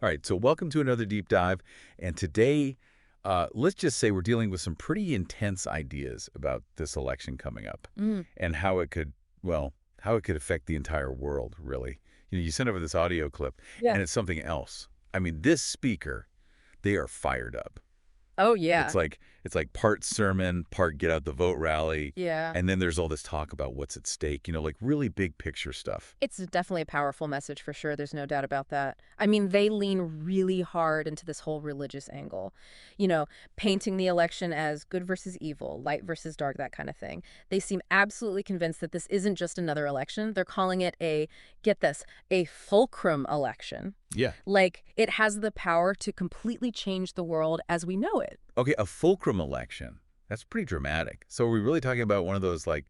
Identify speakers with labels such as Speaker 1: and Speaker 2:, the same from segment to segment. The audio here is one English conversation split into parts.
Speaker 1: All right, so welcome to another deep dive. And today, let's just say we're dealing with some pretty intense ideas about this election coming up
Speaker 2: Mm,
Speaker 1: and how it could, well, how it could affect the entire world, really. You sent over this audio clip,
Speaker 2: yeah.
Speaker 1: and it's something else. I mean, this speaker, they are fired up.
Speaker 2: Oh,
Speaker 1: It's
Speaker 2: yeah.
Speaker 1: like it's like part sermon, part get out the vote rally,
Speaker 2: Yeah.
Speaker 1: and then there's all this talk about what's at stake, like really big picture stuff.
Speaker 2: It's definitely a powerful message for sure. There's no doubt about that. I mean, they lean really hard into this whole religious angle, you know, painting the election as good versus evil, light versus dark, that kind of thing. They seem absolutely convinced that this isn't just another election. They're calling it get this, a fulcrum election.
Speaker 1: Yeah.
Speaker 2: Like it has the power to completely change the world as we know it.
Speaker 1: Okay, a fulcrum election. That's pretty dramatic. So are we really talking about one of those like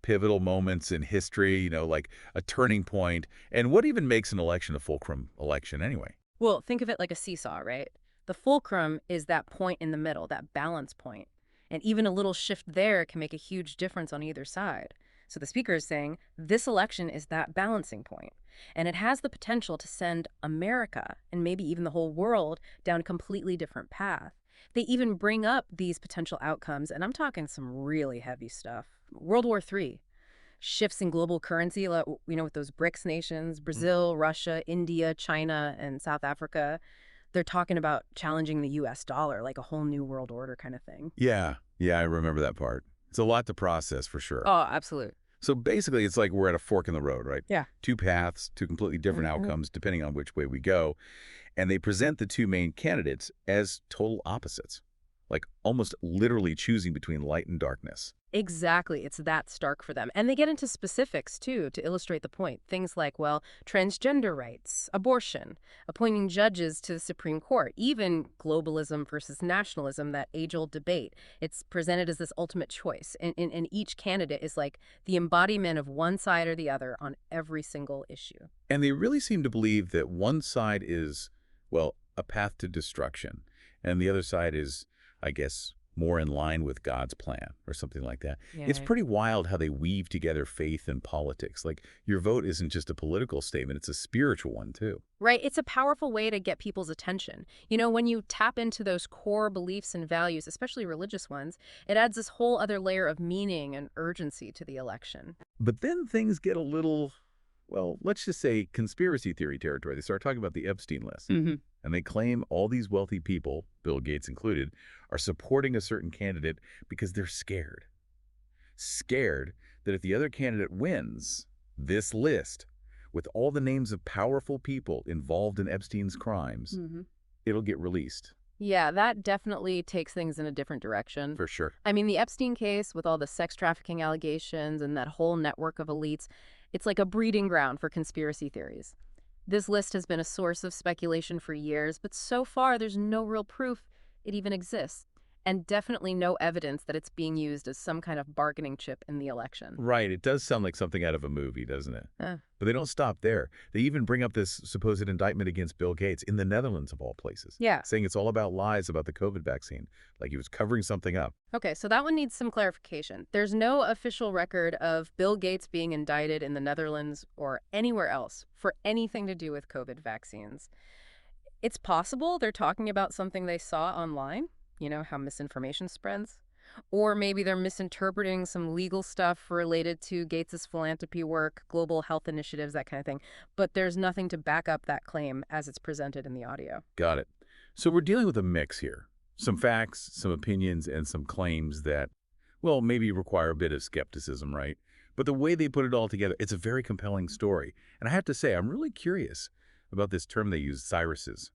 Speaker 1: pivotal moments in history, like a turning point? And what even makes an election a fulcrum election anyway?
Speaker 2: Well, think of it like a seesaw, right? The fulcrum is that point in the middle, that balance point. And even a little shift there can make a huge difference on either side. So the speaker is saying this election is that balancing point, and it has the potential to send America and maybe even the whole world down a completely different path. They even bring up these potential outcomes, and I'm talking some really heavy stuff. World War III, shifts in global currency, with those BRICS nations,
Speaker 1: Mm.
Speaker 2: Brazil, Russia, India, China, and South Africa. They're talking about challenging the US dollar, like a whole new world order kind of thing.
Speaker 1: Yeah, yeah, I remember that part. It's a lot to process for sure.
Speaker 2: Oh, absolute.
Speaker 1: So basically, it's like we're at a fork in the road, right?
Speaker 2: Yeah.
Speaker 1: Two paths, two completely different
Speaker 2: Hmm.
Speaker 1: outcomes, depending on which way we go. And they present the two main candidates as total opposites, like almost literally choosing between light and darkness.
Speaker 2: Exactly. It's that stark for them. And they get into specifics, too, to illustrate the point. Things like, well, transgender rights, abortion, appointing judges to the Supreme Court, even globalism versus nationalism, that age-old debate. It's presented as this ultimate choice. And each candidate is like the embodiment of one side or the other on every single issue.
Speaker 1: And they really seem to believe that one side is, well, a path to destruction, and the other side is, I guess, more in line with God's plan or something like that.
Speaker 2: Yeah,
Speaker 1: It's
Speaker 2: right.
Speaker 1: pretty wild how they weave together faith and politics. Like, your vote isn't just a political statement, it's a spiritual one, too.
Speaker 2: Right. It's a powerful way to get people's attention. When you tap into those core beliefs and values, especially religious ones, it adds this whole other layer of meaning and urgency to the election.
Speaker 1: But then things get a little, well, let's just say conspiracy theory territory. They start talking about the Epstein list.
Speaker 2: Hmm.
Speaker 1: And they claim all these wealthy people, Bill Gates included, are supporting a certain candidate because they're scared. Scared that if the other candidate wins this list with all the names of powerful people involved in Epstein's crimes,
Speaker 2: Hmm.
Speaker 1: it'll get released.
Speaker 2: Yeah, that definitely takes things in a different direction.
Speaker 1: For sure.
Speaker 2: I mean, the Epstein case with all the sex trafficking allegations and that whole network of elites, it's like a breeding ground for conspiracy theories. This list has been a source of speculation for years, but so far there's no real proof it even exists, and definitely no evidence that it's being used as some kind of bargaining chip in the election.
Speaker 1: Right. It does sound like something out of a movie, doesn't it?
Speaker 2: Uh,
Speaker 1: But they don't stop there. They even bring up this supposed indictment against Bill Gates in the Netherlands, of all places,
Speaker 2: yeah.
Speaker 1: saying it's all about lies about the COVID vaccine, like he was covering something up.
Speaker 2: Okay, so that one needs some clarification. There's no official record of Bill Gates being indicted in the Netherlands or anywhere else for anything to do with COVID vaccines. It's possible they're talking about something they saw online, how misinformation spreads. Or maybe they're misinterpreting some legal stuff related to Gates's philanthropy work, global health initiatives, that kind of thing. But there's nothing to back up that claim as it's presented in the audio.
Speaker 1: Got it. So we're dealing with a mix here. Some facts, some opinions, and some claims that, well, maybe require a bit of skepticism, right? But the way they put it all together, it's a very compelling story. And I have to say, I'm really curious about this term they use, Cyruses.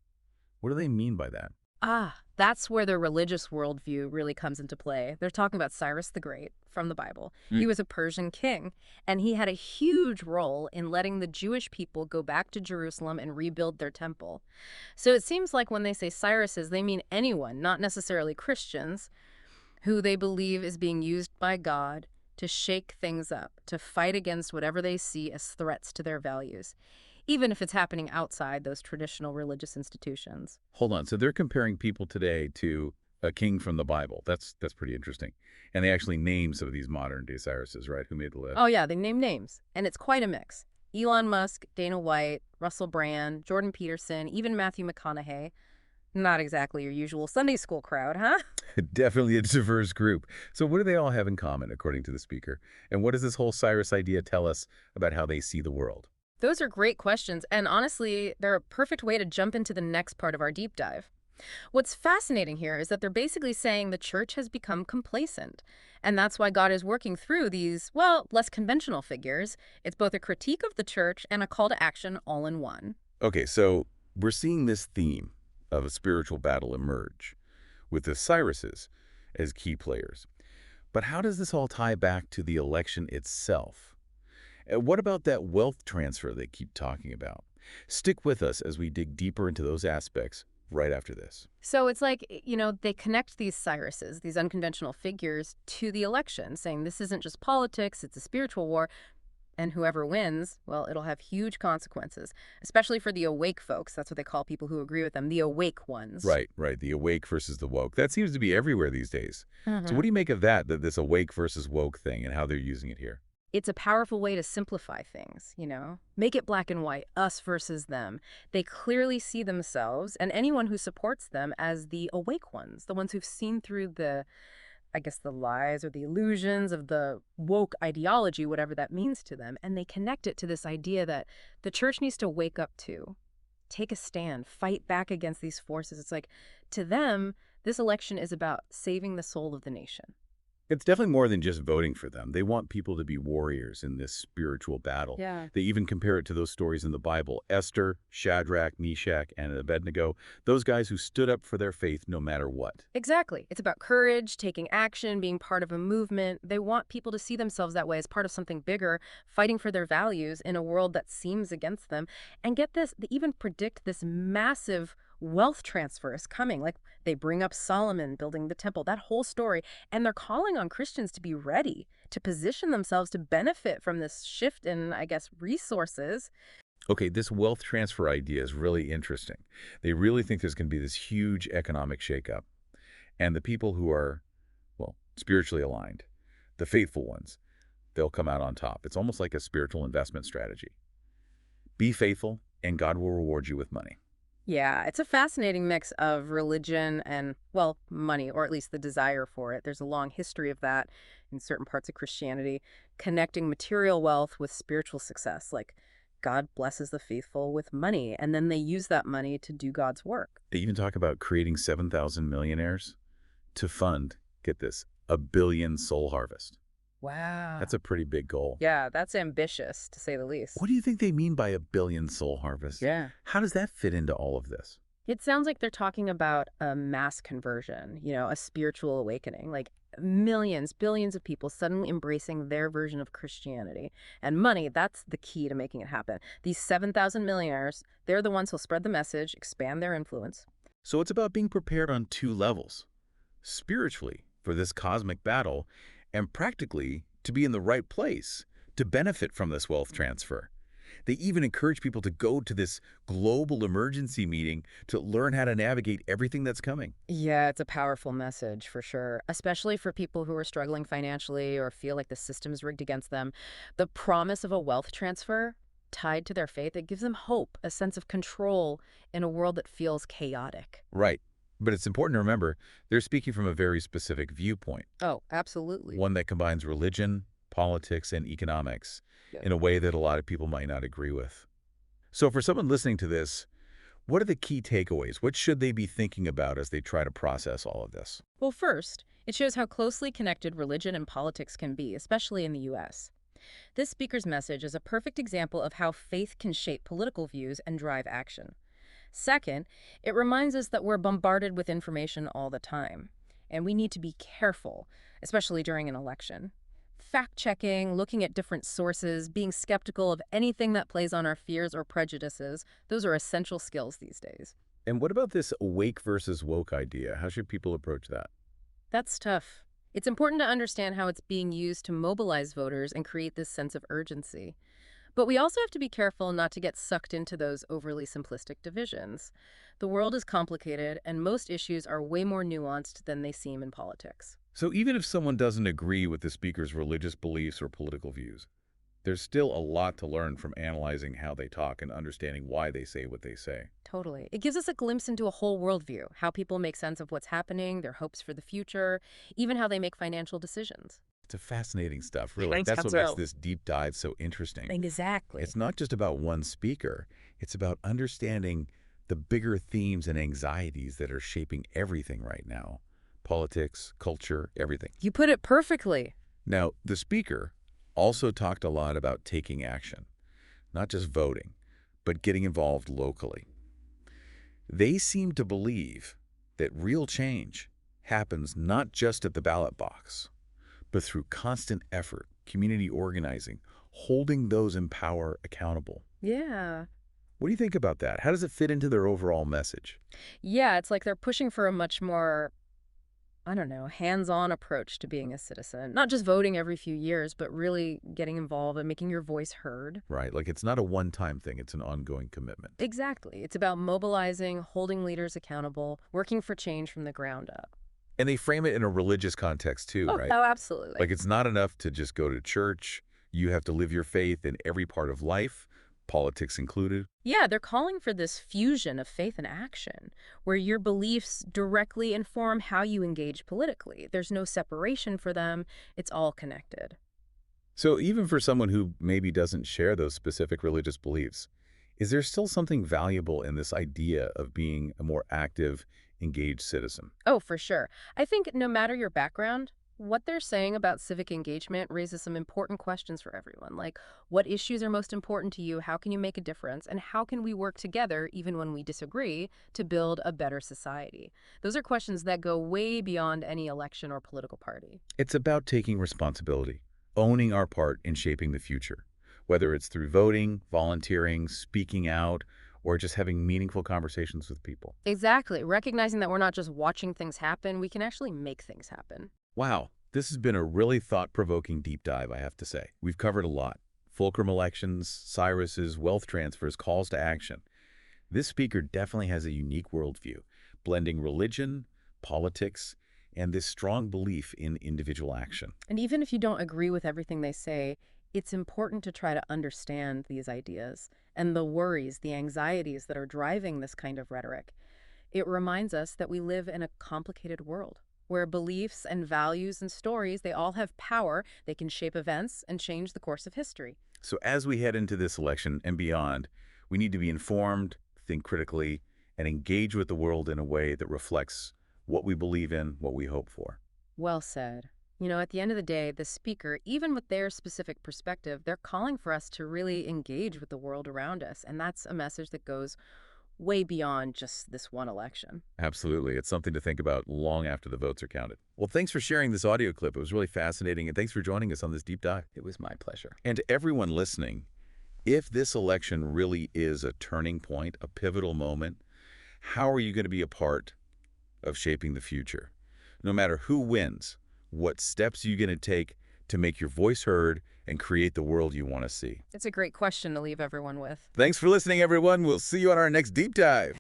Speaker 1: What do they mean by that?
Speaker 2: Ah, that's where their religious worldview really comes into play. They're talking about Cyrus the Great from the Bible. He was a Persian king, and he had a huge role in letting the Jewish people go back to Jerusalem and rebuild their temple. So it seems like when they say Cyruses, they mean anyone, not necessarily Christians, who they believe is being used by God to shake things up, to fight against whatever they see as threats to their values, even if it's happening outside those traditional religious institutions.
Speaker 1: Hold on. So they're comparing people today to a king from the Bible. That's pretty interesting. And they actually name some of these modern day Cyruses, right? Who made the list?
Speaker 2: Oh, yeah, they name names, and it's quite a mix. Elon Musk, Dana White, Russell Brand, Jordan Peterson, even Matthew McConaughey. Not exactly your usual Sunday school crowd, huh?
Speaker 1: Definitely a diverse group. So what do they all have in common, according to the speaker? And what does this whole Cyrus idea tell us about how they see the world?
Speaker 2: Those are great questions, and honestly, they're a perfect way to jump into the next part of our deep dive. What's fascinating here is that they're basically saying the church has become complacent. And that's why God is working through these, well, less conventional figures. It's both a critique of the church and a call to action all in one.
Speaker 1: Okay, so we're seeing this theme of a spiritual battle emerge with the Cyruses as key players. But how does this all tie back to the election itself? What about that wealth transfer they keep talking about? Stick with us as we dig deeper into those aspects right after this.
Speaker 2: So it's like, they connect these Cyruses, these unconventional figures, to the election, saying this isn't just politics, it's a spiritual war. And whoever wins, well, it'll have huge consequences, especially for the awake folks. That's what they call people who agree with them, the awake ones.
Speaker 1: Right, right. The awake versus the woke. That seems to be everywhere these days. So what do you make of that this awake versus woke thing and how they're using it here?
Speaker 2: It's a powerful way to simplify things, Make it black and white, us versus them. They clearly see themselves and anyone who supports them as the awake ones, the ones who've seen through the lies or the illusions of the woke ideology, whatever that means to them. And they connect it to this idea that the church needs to wake up to, take a stand, fight back against these forces. It's like, to them, this election is about saving the soul of the nation.
Speaker 1: It's definitely more than just voting for them. They want people to be warriors in this spiritual battle.
Speaker 2: Yeah.
Speaker 1: They even compare it to those stories in the Bible. Esther, Shadrach, Meshach, and Abednego, those guys who stood up for their faith no matter what.
Speaker 2: Exactly. It's about courage, taking action, being part of a movement. They want people to see themselves that way as part of something bigger, fighting for their values in a world that seems against them. And get this, they even predict this massive wealth transfer is coming. Like, they bring up Solomon building the temple, that whole story, and they're calling on Christians to be ready, to position themselves to benefit from this shift in, resources.
Speaker 1: Okay, this wealth transfer idea is really interesting. They really think there's going to be this huge economic shakeup. And the people who are, well, spiritually aligned, the faithful ones, they'll come out on top. It's almost like a spiritual investment strategy. Be faithful, and God will reward you with money.
Speaker 2: Yeah, it's a fascinating mix of religion and, well, money, or at least the desire for it. There's a long history of that in certain parts of Christianity, connecting material wealth with spiritual success. Like, God blesses the faithful with money, and then they use that money to do God's work.
Speaker 1: They even talk about creating 7,000 millionaires to fund, get this, a billion soul harvest.
Speaker 2: Wow.
Speaker 1: That's a pretty big goal.
Speaker 2: Yeah, that's ambitious, to say the least.
Speaker 1: What do you think they mean by a billion soul harvest?
Speaker 2: Yeah.
Speaker 1: How does that fit into all of this?
Speaker 2: It sounds like they're talking about a mass conversion, a spiritual awakening, like millions, billions of people suddenly embracing their version of Christianity. And money, that's the key to making it happen. These 7,000 millionaires, they're the ones who'll spread the message, expand their influence.
Speaker 1: So it's about being prepared on two levels. Spiritually, for this cosmic battle, and practically to be in the right place to benefit from this wealth transfer. They even encourage people to go to this global emergency meeting to learn how to navigate everything that's coming.
Speaker 2: Yeah, it's a powerful message for sure, especially for people who are struggling financially or feel like the system's rigged against them. The promise of a wealth transfer tied to their faith, it gives them hope, a sense of control in a world that feels chaotic.
Speaker 1: Right. But it's important to remember, they're speaking from a very specific viewpoint.
Speaker 2: Oh, absolutely.
Speaker 1: One that combines religion, politics, and economics in a way that a lot of people might not agree with. So for someone listening to this, what are the key takeaways? What should they be thinking about as they try to process all of this?
Speaker 2: Well, first, it shows how closely connected religion and politics can be, especially in the U.S. This speaker's message is a perfect example of how faith can shape political views and drive action. Second, it reminds us that we're bombarded with information all the time, and we need to be careful, especially during an election. Fact-checking, looking at different sources, being skeptical of anything that plays on our fears or prejudices, those are essential skills these days.
Speaker 1: And what about this awake versus woke idea? How should people approach that?
Speaker 2: That's tough. It's important to understand how it's being used to mobilize voters and create this sense of urgency. But we also have to be careful not to get sucked into those overly simplistic divisions. The world is complicated, and most issues are way more nuanced than they seem in politics.
Speaker 1: So even if someone doesn't agree with the speaker's religious beliefs or political views, There's still a lot to learn from analyzing how they talk and understanding why they say what they say.
Speaker 2: Totally. It gives us a glimpse into a whole worldview, how people make sense of what's happening, their hopes for the future, even how they make financial decisions.
Speaker 1: It's a fascinating stuff, really.
Speaker 2: Thanks,
Speaker 1: That's what makes
Speaker 2: Council.
Speaker 1: this deep dive so interesting.
Speaker 2: Exactly.
Speaker 1: It's not just about one speaker. It's about understanding the bigger themes and anxieties that are shaping everything right now. Politics, culture, everything.
Speaker 2: You put it perfectly.
Speaker 1: Now, the speaker also talked a lot about taking action, not just voting, but getting involved locally. They seem to believe that real change happens not just at the ballot box, but through constant effort, community organizing, holding those in power accountable.
Speaker 2: Yeah.
Speaker 1: What do you think about that? How does it fit into their overall message?
Speaker 2: Yeah, it's like they're pushing for a much more, I don't know, hands-on approach to being a citizen. Not just voting every few years, but really getting involved and making your voice heard.
Speaker 1: Right, like it's not a one-time thing, it's an ongoing commitment.
Speaker 2: Exactly. It's about mobilizing, holding leaders accountable, working for change from the ground up.
Speaker 1: And they frame it in a religious context too, right?
Speaker 2: Oh, absolutely.
Speaker 1: Like it's not enough to just go to church. You have to live your faith in every part of life, politics included.
Speaker 2: Yeah, they're calling for this fusion of faith and action, where your beliefs directly inform how you engage politically. There's no separation for them. It's all connected.
Speaker 1: So even for someone who maybe doesn't share those specific religious beliefs, is there still something valuable in this idea of being a more active, engaged citizen?
Speaker 2: Oh, for sure. I think no matter your background, what they're saying about civic engagement raises some important questions for everyone, like what issues are most important to you, how can you make a difference, and how can we work together, even when we disagree, to build a better society? Those are questions that go way beyond any election or political party.
Speaker 1: It's about taking responsibility, owning our part in shaping the future, whether it's through voting, volunteering, speaking out, or just having meaningful conversations with people.
Speaker 2: Exactly. Recognizing that we're not just watching things happen, we can actually make things happen.
Speaker 1: Wow, this has been a really thought-provoking deep dive, I have to say. We've covered a lot. Fulcrum elections, Cyrus's wealth transfers, calls to action. This speaker definitely has a unique worldview, blending religion, politics, and this strong belief in individual action.
Speaker 2: And even if you don't agree with everything they say, it's important to try to understand these ideas and the worries, the anxieties that are driving this kind of rhetoric. It reminds us that we live in a complicated world where beliefs and values and stories, they all have power. They can shape events and change the course of history.
Speaker 1: So as we head into this election and beyond, we need to be informed, think critically, and engage with the world in a way that reflects what we believe in, what we hope for.
Speaker 2: Well said. You know, at the end of the day, the speaker, even with their specific perspective, they're calling for us to really engage with the world around us. And that's a message that goes way beyond just this one election.
Speaker 1: Absolutely. It's something to think about long after the votes are counted. Well, thanks for sharing this audio clip. It was really fascinating, and thanks for joining us on this deep dive.
Speaker 3: It was my pleasure.
Speaker 1: And to everyone listening, if this election really is a turning point, a pivotal moment, how are you going to be a part of shaping the future? No matter who wins, what steps are you going to take to make your voice heard and create the world you want to see?
Speaker 2: It's a great question to leave everyone with.
Speaker 1: Thanks for listening, everyone. We'll see you on our next deep dive.